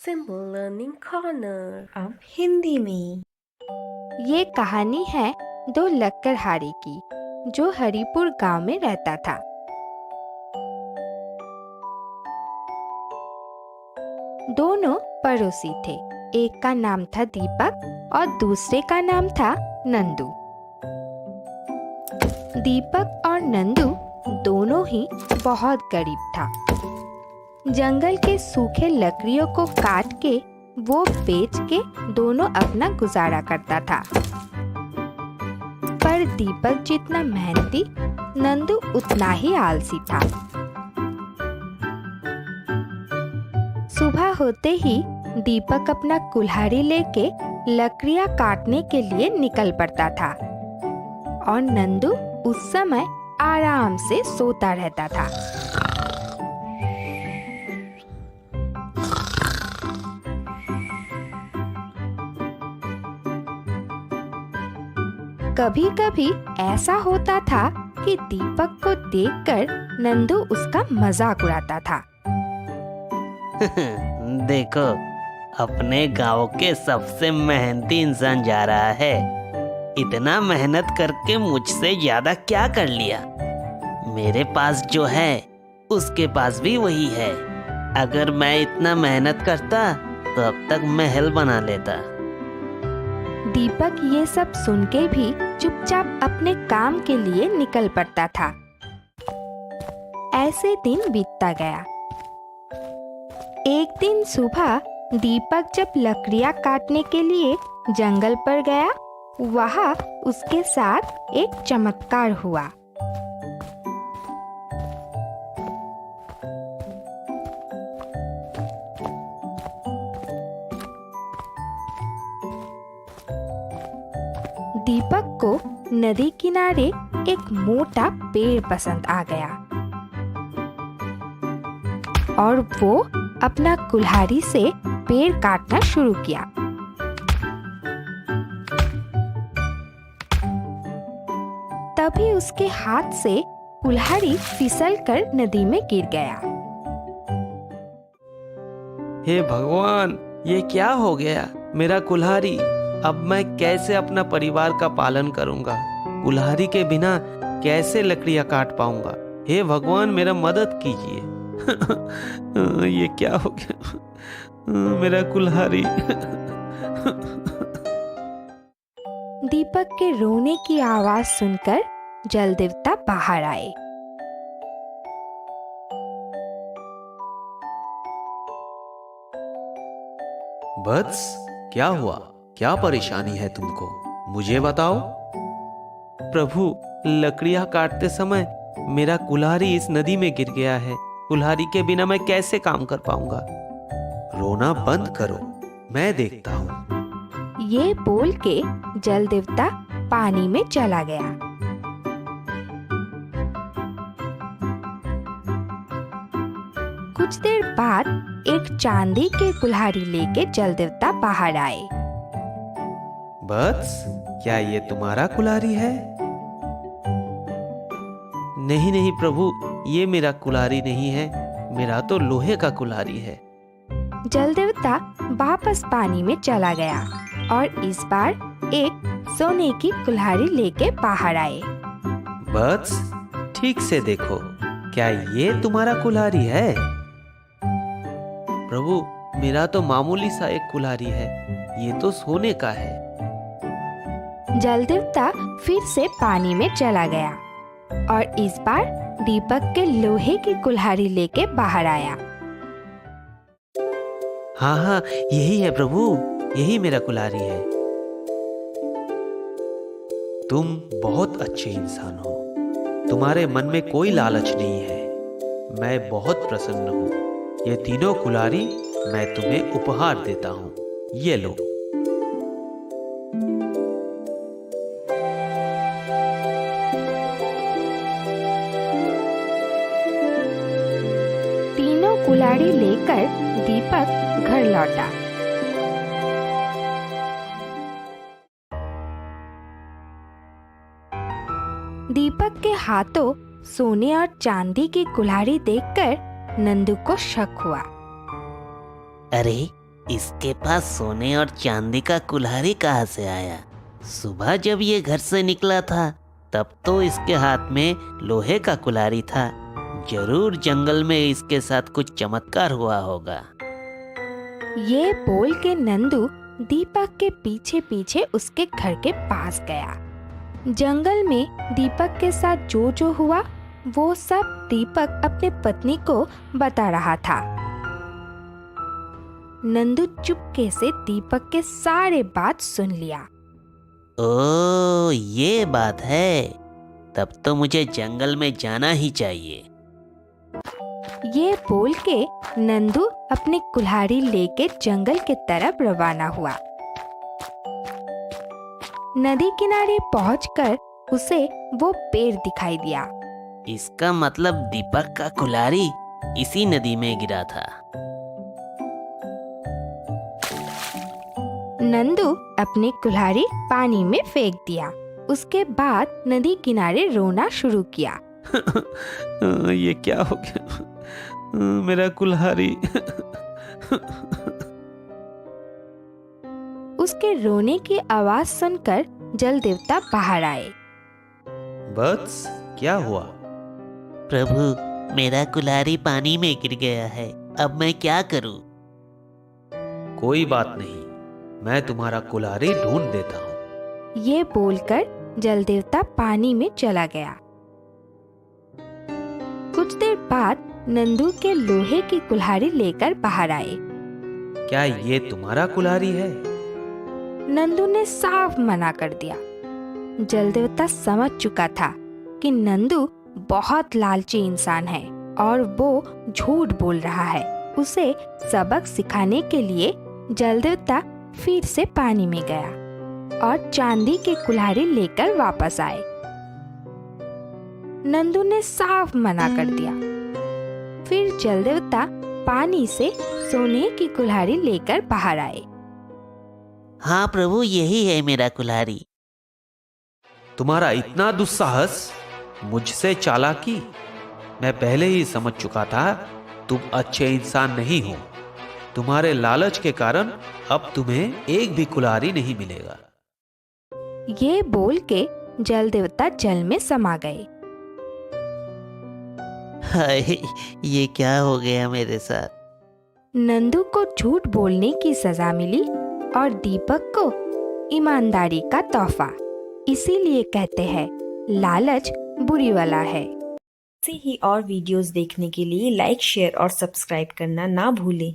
Simple Learning Corner। अब हिंदी में। ये कहानी है दो लक्कड़हारे की जो हरिपुर गांव में रहता था। दोनों पड़ोसी थे। एक का नाम था दीपक और दूसरे का नाम था नंदू। दीपक और नंदू दोनों ही बहुत गरीब था। जंगल के सूखे लकड़ियों को काट के वो बेच के दोनों अपना गुजारा करता था। पर दीपक जितना मेहनती, नंदू उतना ही आलसी था। सुबह होते ही दीपक अपना कुल्हाड़ी लेके लकड़ियां काटने के लिए निकल पड़ता था और नंदू उस समय आराम से सोता रहता था। कभी-कभी ऐसा होता था कि दीपक को देखकर नंदू उसका मजाक उड़ाता था। देखो, अपने गांव के सबसे मेहनती इंसान जा रहा है। इतना मेहनत करके मुझसे ज्यादा क्या कर लिया? मेरे पास जो है उसके पास भी वही है। अगर मैं इतना मेहनत करता तो अब तक महल बना लेता। दीपक ये सब सुन के भी चुपचाप अपने काम के लिए निकल पड़ता था। ऐसे दिन बीतता गया। एक दिन सुबह दीपक जब लकड़ियां काटने के लिए जंगल पर गया, वहाँ उसके साथ एक चमत्कार हुआ। दीपक को नदी किनारे एक मोटा पेड़ पसंद आ गया और वो अपना कुल्हाड़ी से पेड़ काटना शुरू किया। तभी उसके हाथ से कुल्हाड़ी फिसलकर नदी में गिर गया। हे भगवान, ये क्या हो गया? मेरा कुल्हाड़ी! अब मैं कैसे अपना परिवार का पालन करूंगा? कुल्हाड़ी के बिना कैसे लकड़ियां काट पाऊंगा? हे भगवान, मेरा मदद कीजिए। ये क्या हो गया? मेरा कुल्हाड़ी! दीपक के रोने की आवाज सुनकर जल देवता बाहर आए। वत्स, क्या हुआ? क्या परेशानी है तुमको? मुझे बताओ। प्रभु, लकड़ियां काटते समय मेरा कुल्हाड़ी इस नदी में गिर गया है। कुल्हाड़ी के बिना मैं कैसे काम कर पाऊंगा? रोना बंद करो, मैं देखता हूँ। ये बोल के जल देवता पानी में चला गया। कुछ देर बाद एक चांदी की कुल्हाड़ी लेके जल देवता बाहर आए। वत्स, क्या ये तुम्हारा कुल्हाड़ी है? नहीं नहीं प्रभु, ये मेरा कुल्हाड़ी नहीं है। मेरा तो लोहे का कुल्हाड़ी है। जल देवता वापस पानी में चला गया और इस बार एक सोने की कुल्हाड़ी लेके बाहर आए। वत्स, ठीक से देखो, क्या ये तुम्हारा कुल्हाड़ी है? प्रभु, मेरा तो मामूली सा एक कुल्हाड़ी है। ये तो सोने का है। जल देवता फिर से पानी में चला गया और इस बार दीपक के लोहे की कुल्हाड़ी लेके बाहर आया। हाँ हाँ, यही है प्रभु, यही मेरा कुल्हाड़ी है। तुम बहुत अच्छे इंसान हो। तुम्हारे मन में कोई लालच नहीं है। मैं बहुत प्रसन्न हूँ। ये तीनों कुल्हाड़ी मैं तुम्हें उपहार देता हूँ। ये लो। तीनों कुल्हाड़ी लेकर दीपक घर लौटा। दीपक के हाथों सोने और चांदी की कुल्हाड़ी देखकर नंदू को शक हुआ। अरे, इसके पास सोने और चांदी का कुल्हाड़ी कहाँ से आया? सुबह जब ये घर से निकला था तब तो इसके हाथ में लोहे का कुल्हाड़ी था। जरूर जंगल में इसके साथ कुछ चमत्कार हुआ होगा। ये बोल के नंदू दीपक के पीछे पीछे उसके घर के पास गया। जंगल में दीपक के साथ जो जो हुआ वो सब दीपक अपने पत्नी को बता रहा था। नंदू चुपके से दीपक के सारे बात सुन लिया। ओ, ये बात है। तब तो मुझे जंगल में जाना ही चाहिए। ये बोल के नंदू अपनी कुल्हाड़ी लेके जंगल की तरफ रवाना हुआ। नदी किनारे पहुंचकर उसे वो पेड़ दिखाई दिया। इसका मतलब दीपक का कुल्हाड़ी इसी नदी में गिरा था। नंदू अपनी कुल्हाड़ी पानी में फेंक दिया। उसके बाद नदी किनारे रोना शुरू किया। ये क्या हो गया? मेरा कुल्हाड़ी। उसके रोने की आवाज सुनकर जल देवता बाहर आए। वत्स, क्या हुआ? प्रभु, मेरा कुल्हाड़ी पानी में गिर गया है। अब मैं क्या करूं? कोई बात नहीं, मैं तुम्हारा कुल्हाड़ी ढूंढ देता हूँ। ये बोलकर जल देवता पानी में चला गया। कुछ देर बाद नंदू के लोहे की कुल्हाड़ी लेकर बाहर आए। क्या ये तुम्हारा कुल्हाड़ी है? नंदू ने साफ मना कर दिया। जल देवता समझ चुका था कि नंदू बहुत लालची इंसान है और वो झूठ बोल रहा है। उसे सबक सिखाने के लिए जल देवता फिर से पानी में गया और चांदी की कुल्हाड़ी लेकर वापस आए। नंदू ने साफ मना कर दिया। फिर जल देवता पानी से सोने की कुल्हाड़ी लेकर बाहर आए। हाँ प्रभु, यही है मेरा कुल्हाड़ी। तुम्हारा इतना दुस्साहस, मुझसे चालाकी। मैं पहले ही समझ चुका था तुम अच्छे इंसान नहीं हो। तुम्हारे लालच के कारण अब तुम्हें एक भी कुल्हाड़ी नहीं मिलेगा। ये बोल के जल देवता जल में समा गए। हाय, ये क्या हो गया मेरे साथ? नंदू को झूठ बोलने की सजा मिली और दीपक को ईमानदारी का तोहफा। इसीलिए कहते हैं लालच बुरी वाला है। ऐसे ही और वीडियोस देखने के लिए लाइक, शेयर और सब्सक्राइब करना ना भूलें।